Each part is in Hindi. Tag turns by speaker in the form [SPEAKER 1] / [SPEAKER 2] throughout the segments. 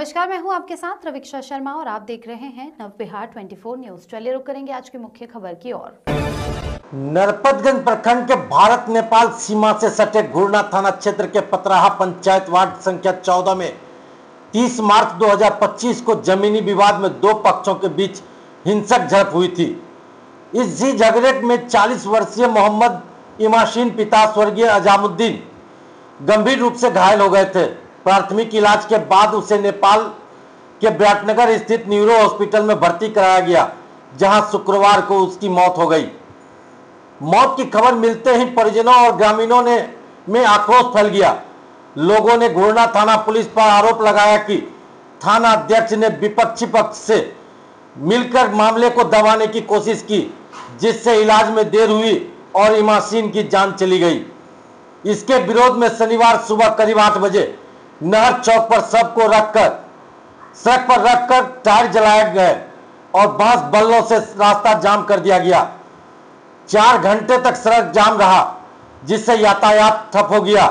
[SPEAKER 1] नमस्कार, मैं हूं आपके साथ रविक्षा शर्मा और आप देख रहे हैं नव बिहार 24 न्यूज। चलिए रुक करेंगे आज की मुख्य खबर की ओर।
[SPEAKER 2] नरपतगंज प्रखंड के भारत नेपाल सीमा से सटे घुरना थाना क्षेत्र के पतराहा पंचायत वार्ड संख्या 14 में 30 मार्च 2025 को जमीनी विवाद में दो पक्षों के बीच हिंसक झड़प हुई थी। इस झगड़े में 40 वर्षीय मोहम्मद इमाशीन पिता स्वर्गीय अजामुद्दीन गंभीर रूप से घायल हो गए थे। प्राथमिक इलाज के बाद उसे नेपाल के विराटनगर स्थित न्यूरो हॉस्पिटल में भर्ती कराया गया, जहां शुक्रवार को उसकी मौत हो गई। मौत की खबर मिलते ही परिजनों और ग्रामीणों में आक्रोश फैल गया। लोगों ने घुरना थाना पुलिस पर आरोप लगाया कि थाना अध्यक्ष ने विपक्षी पक्ष से मिलकर मामले को दबाने की कोशिश की, जिससे इलाज में देर हुई और इमाशीन की जान चली गई। इसके विरोध में शनिवार सुबह करीब 8 बजे नहर चौक पर सबको सड़क पर रखकर टायर जलाए गए और बांस बल्लों से रास्ता जाम कर दिया गया। 4 घंटे तक सड़क जाम रहा, जिससे यातायात ठप हो गया।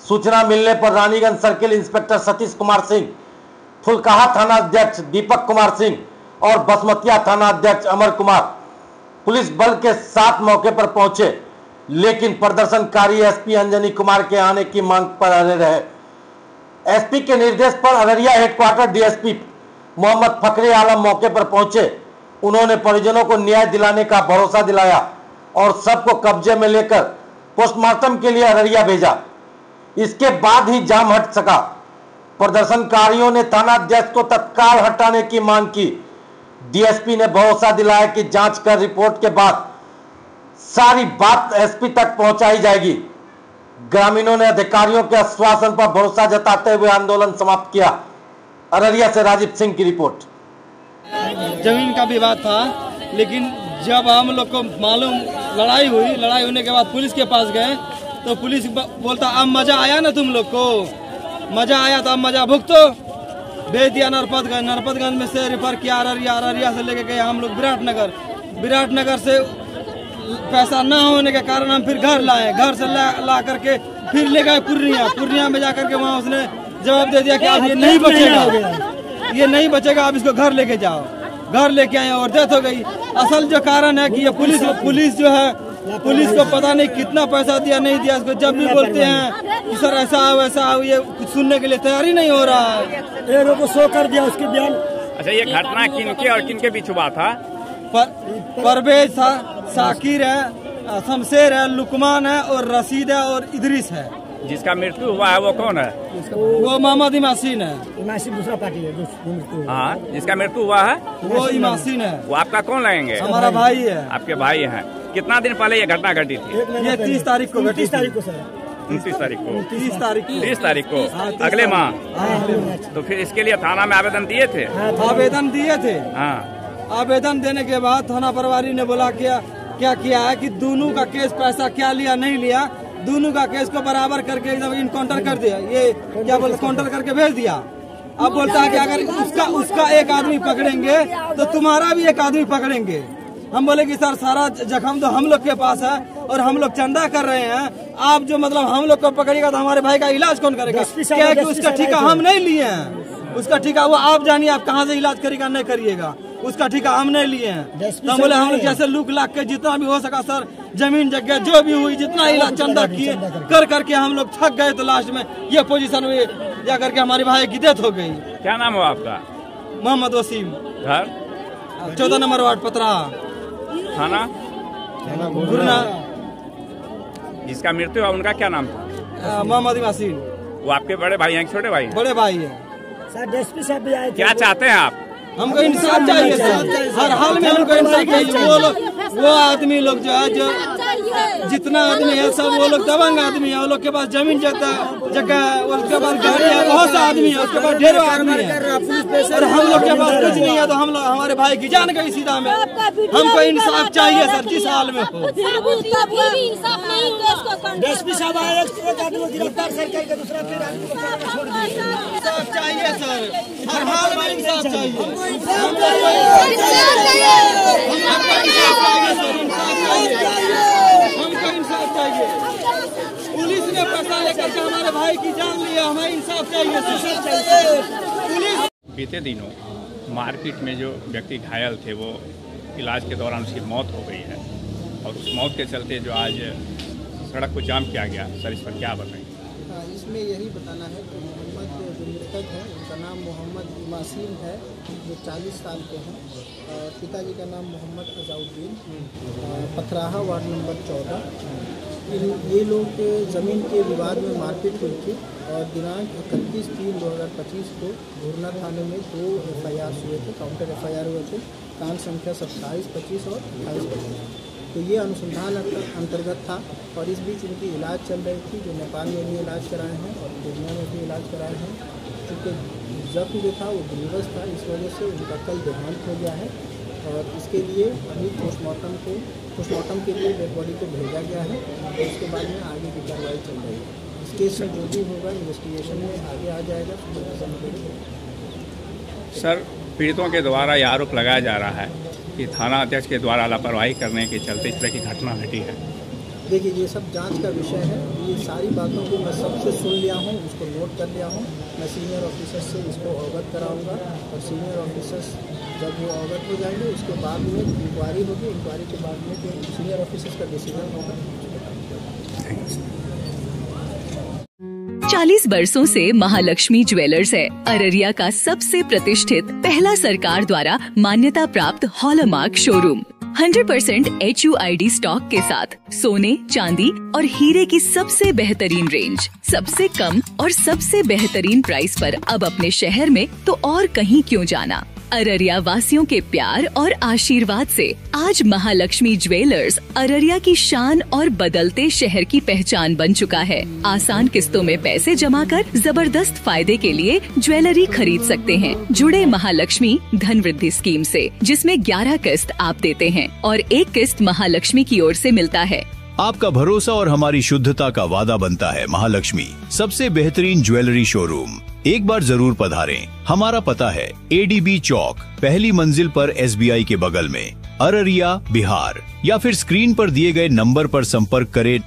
[SPEAKER 2] सूचना मिलने पर रानीगंज सर्किल इंस्पेक्टर सतीश कुमार सिंह, फुलकाहा थाना अध्यक्ष दीपक कुमार सिंह और बसमतिया थाना अध्यक्ष अमर कुमार पुलिस बल के साथ मौके पर पहुंचे, लेकिन प्रदर्शनकारी एसपी अंजनी कुमार के आने की मांग पर अड़े रहे। एसपी के निर्देश पर अररिया हेडक्वार्टर डीएसपी मोहम्मद फकरे आलम मौके पर पहुंचे। उन्होंने परिजनों को न्याय दिलाने का भरोसा दिलाया और सबको कब्जे में लेकर पोस्टमार्टम के लिए अररिया भेजा। इसके बाद ही जाम हट सका। प्रदर्शनकारियों ने थाना अध्यक्ष को तत्काल हटाने की मांग की। डीएसपी ने भरोसा दिलाया कि जांच कर रिपोर्ट के बाद सारी बात एसपी तक पहुंचाई जाएगी। ग्रामीणों ने अधिकारियों के आश्वासन पर भरोसा जताते हुए आंदोलन समाप्त किया। अररिया से राजीव सिंह की रिपोर्ट।
[SPEAKER 3] जमीन का विवाद था, लेकिन जब हम लोग को मालूम लड़ाई होने के बाद पुलिस के पास गए तो पुलिस बोलता अब मजा आया ना, तुम लोग को मजा आया तो अब मजा भुगतो। भेज दिया नरपतगंज में से रेफर किया अररिया से लेके गए हम लोग विराटनगर से पैसा न होने के कारण हम फिर घर लाए। घर से ला करके फिर ले गए पूर्णिया में जाकर के वहाँ उसने जवाब दे दिया कि अब ये नहीं बचेगा, आप इसको घर लेके जाओ। घर लेके आए और डेथ हो गई। असल जो कारण है कि ये पुलिस जो है, पुलिस को पता नहीं कितना पैसा दिया नहीं दिया। इसको जब भी बोलते हैं कि सर ऐसा आओ वैसा आओ, ये कुछ सुनने के लिए तैयारी नहीं हो रहा है।
[SPEAKER 4] एक को शो कर दिया उसके बयान।
[SPEAKER 5] अच्छा, ये घटना किनके और किनके बीच हुआ था?
[SPEAKER 3] परवेज था, साकिर है, शमशेर है, लुकमान है और रशीद है और इदरीस है।
[SPEAKER 5] जिसका मृत्यु हुआ है वो कौन है?
[SPEAKER 3] वो मोहम्मद इमाशीन है।
[SPEAKER 4] इमाशीन दूसरा पार्टी है।
[SPEAKER 5] हाँ, जिसका मृत्यु हुआ है
[SPEAKER 3] वो इमाशीन है।
[SPEAKER 5] वो आपका कौन लगेंगे?
[SPEAKER 3] हमारा भाई है।
[SPEAKER 5] आपके भाई हैं। कितना दिन पहले ये घटना घटी थी?
[SPEAKER 3] ये 30 तारीख को घटी।
[SPEAKER 4] 30 तारीख को सर।
[SPEAKER 5] 29 तारीख को।
[SPEAKER 3] 30 तारीख को
[SPEAKER 5] अगले माह। तो फिर इसके लिए थाना में आवेदन दिए थे?
[SPEAKER 3] आवेदन दिए थे।
[SPEAKER 5] हाँ,
[SPEAKER 3] आवेदन देने के बाद थाना प्रभारी ने बोला क्या किया है कि दोनों का केस पैसा क्या लिया नहीं लिया, दोनों का केस को बराबर करके एकदम इनकाउंटर कर दिया। ये क्या बोलते काउंटर करके भेज दिया। अब बोलता है कि अगर उसका एक आदमी पकड़ेंगे तो तुम्हारा भी एक आदमी पकड़ेंगे। हम बोले कि सर सारा जख्म तो हम लोग के पास है और हम लोग चंदा कर रहे हैं। आप जो मतलब हम लोग को पकड़ेगा तो हमारे भाई का इलाज कौन करेगा? क्या है कि उसका ठेका हम नहीं लिए हैं। उसका ठेका वो आप जानिए, आप कहाँ से इलाज करेगा नहीं करिएगा। उसका ठेका हम नहीं लिए हैं। तो बोले हम लोग जैसे लूक लाख के जितना भी हो सका सर, जमीन जगह जो भी हुई जितना इलाज चंदा किए कर करके हम लोग थक गए। तो लास्ट में ये पोजीशन में जा करके हमारे भाई की डेथ हो गई।
[SPEAKER 5] क्या नाम हुआ आपका?
[SPEAKER 3] मोहम्मद वसीम।
[SPEAKER 5] घर
[SPEAKER 3] 14 नंबर वार्ड पतराहा
[SPEAKER 5] थाना
[SPEAKER 3] घुरना।
[SPEAKER 5] जिसका मृत्यु हुआ उनका क्या नाम था?
[SPEAKER 3] मोहम्मद इमाशीन।
[SPEAKER 5] वो आपके बड़े भाई हैं, छोटे भाई?
[SPEAKER 3] बड़े भाई है।
[SPEAKER 4] सर एसपी साहब भी आए थे।
[SPEAKER 5] क्या चाहते हैं आप?
[SPEAKER 3] हमको इंसाफ चाहिए सर, हर हाल में हमको इंसाफ चाहिए। वो आदमी लोग जो है, जो जितना आदमी है सब वो लोग दबंग आदमी है। वो लोग के पास जमीन जगह है, उसके पास गाड़ी है, बहुत सा आदमी है, उसके पास ढेरों आदमी है और हम लोग के पास कुछ नहीं है। तो हम लोग हमारे भाई की जान गई सीधा में। हमको इंसाफ चाहिए सर, जिस हाल में हो।
[SPEAKER 4] एसपी साहब आए, एक आदमी को गिरफ्तार करके दूसरा फिर आदमी को छोड़ दिया।
[SPEAKER 3] इंसाफ चाहिए सर, हर हाल में इंसाफ चाहिए। हमको इंसाफ चाहिए। पुलिस ने पैसा लेकर के हमारे भाई की जान लिया, हमें इंसाफ चाहिए। पुलिस
[SPEAKER 5] बीते दिनों मारपीट में जो व्यक्ति घायल थे वो इलाज के दौरान उसकी मौत हो गई है और उस मौत के चलते जो आज सड़क को जाम किया गया, सर इस पर क्या बताएंगे?
[SPEAKER 6] इसमें यही बताना है कि मोहम्मद जो मृतक है उनका नाम मोहम्मद इमासीम है, जो 40 साल के हैं, और पिताजी का नाम मोहम्मद अजाउद्दीन, पथराहा वार्ड नंबर 14। ये लोग ज़मीन के विवाद में मारपीट हुई थी और दिनांक 31/3/2025 को घूरना थाने में 2 FIR हुए थे, काउंटर FIR हुए थे, कांड संख्या 27, 25 और 28। तो ये अनुसंधान अंतर्गत था और इस बीच इनकी इलाज चल रही थी, जो नेपाल में भी इलाज कराए हैं और पूर्णिया में भी इलाज कराए हैं। क्योंकि जख्म जो था वो ग्रीवस था, इस वजह से उनका कल देहांत हो गया है और इसके लिए अभी पोस्टमार्टम के लिए डेड बॉडी को भेजा गया है और उसके बाद में आगे की कार्रवाई चल रही है। इस केस में जो भी होगा इन्वेस्टिगेशन में आगे आ जाएगा।
[SPEAKER 5] सर, पीड़ितों के द्वारा यह आरोप लगाया जा रहा है कि थाना अध्यक्ष के द्वारा लापरवाही करने के चलते इस तरह की घटना घटी है।
[SPEAKER 6] देखिए, ये सब जांच का विषय है। ये सारी बातों को मैं सबसे सुन लिया हूँ, उसको नोट कर लिया हूँ। मैं सीनियर ऑफिसर्स से इसको अवगत कराऊंगा और सीनियर ऑफिसर्स जब वो अवगत हो जाएंगे उसके बाद में इंक्वायरी होगी। इंक्वायरी के बाद में जो सीनियर ऑफिसर्स का डिसीजन होगा।
[SPEAKER 7] 40 बरसों से महालक्ष्मी ज्वेलर्स है अररिया का सबसे प्रतिष्ठित पहला सरकार द्वारा मान्यता प्राप्त हॉलमार्क शोरूम। 100% HUID स्टॉक के साथ सोने, चांदी और हीरे की सबसे बेहतरीन रेंज, सबसे कम और सबसे बेहतरीन प्राइस पर अब अपने शहर में तो और कहीं क्यों जाना। अररिया वासियों के प्यार और आशीर्वाद से आज महालक्ष्मी ज्वेलर्स अररिया की शान और बदलते शहर की पहचान बन चुका है। आसान किस्तों में पैसे जमा कर जबरदस्त फायदे के लिए ज्वेलरी खरीद सकते हैं। जुड़े महालक्ष्मी धन वृद्धि स्कीम से, जिसमें 11 किस्त आप देते हैं और 1 किस्त महालक्ष्मी की ओर से मिलता है।
[SPEAKER 8] आपका भरोसा और हमारी शुद्धता का वादा बनता है महालक्ष्मी, सबसे बेहतरीन ज्वेलरी शोरूम। एक बार जरूर पधारें। हमारा पता है ADB चौक, पहली मंजिल पर SBI के बगल में, अररिया, बिहार। या फिर स्क्रीन पर दिए गए नंबर पर संपर्क करें।